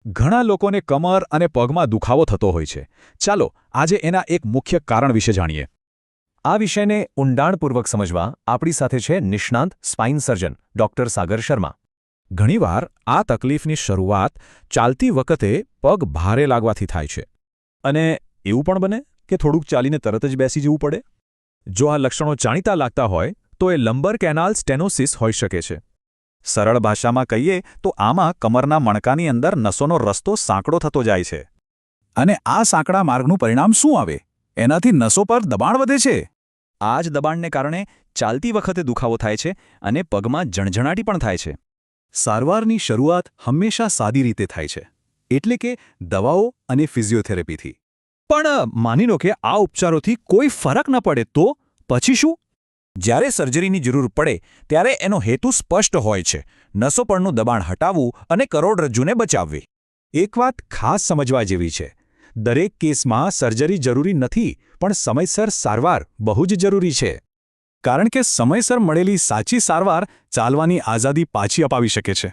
ઘણા લોકોને કમર અને પગમાં દુખાવો થતો હોય છે. ચાલો આજે એના એક મુખ્ય કારણ વિશે જાણીએ. આ વિષયને ઊંડાણપૂર્વક સમજવા આપણી સાથે છે નિષ્ણાંત સ્પાઇન સર્જન ડૉક્ટર સાગર શર્મા. ઘણીવાર આ તકલીફની શરૂઆત ચાલતી વખતે પગ ભારે લાગવાથી થાય છે. અને એવું પણ બને કે થોડુંક ચાલીને તરત જ બેસી જવું પડે? જો આ લક્ષણો જાણીતા લાગતા હોય તો એ લંબર કેનાલ સ્ટેનોસિસ હોઈ શકે છે. સરળ ભાષામાં કહીએ તો આમાં કમરના મણકાની અંદર નસોનો રસ્તો સાંકડો થતો જાય છે. અને આ સાંકડા માર્ગનું પરિણામ શું આવે? એનાથી નસો પર દબાણ વધે છે. આ જ દબાણને કારણે ચાલતી વખતે દુખાવો થાય છે અને પગમાં જણજણાટી પણ થાય છે. સારવારની શરૂઆત હંમેશા સાદી રીતે થાય છે, એટલે કે દવાઓ અને ફિઝિયોથેરેપીથી. પણ માની લો કે આ ઉપચારોથી કોઈ ફરક ન પડે તો પછી શું? જ્યારે સર્જરીની જરૂર પડે ત્યારે એનો હેતુ સ્પષ્ટ હોય છે: નસો પરનું દબાણ હટાવવું અને કરોડરજ્જુને બચાવવી. એક વાત ખાસ સમજવા જેવી છે. દરેક કેસમાં સર્જરી જરૂરી નથી, પણ સમયસર સારવાર બહુ જ જરૂરી છે. કારણ કે સમયસર મળેલી સાચી સારવાર ચાલવાની આઝાદી પાછી અપાવી શકે છે.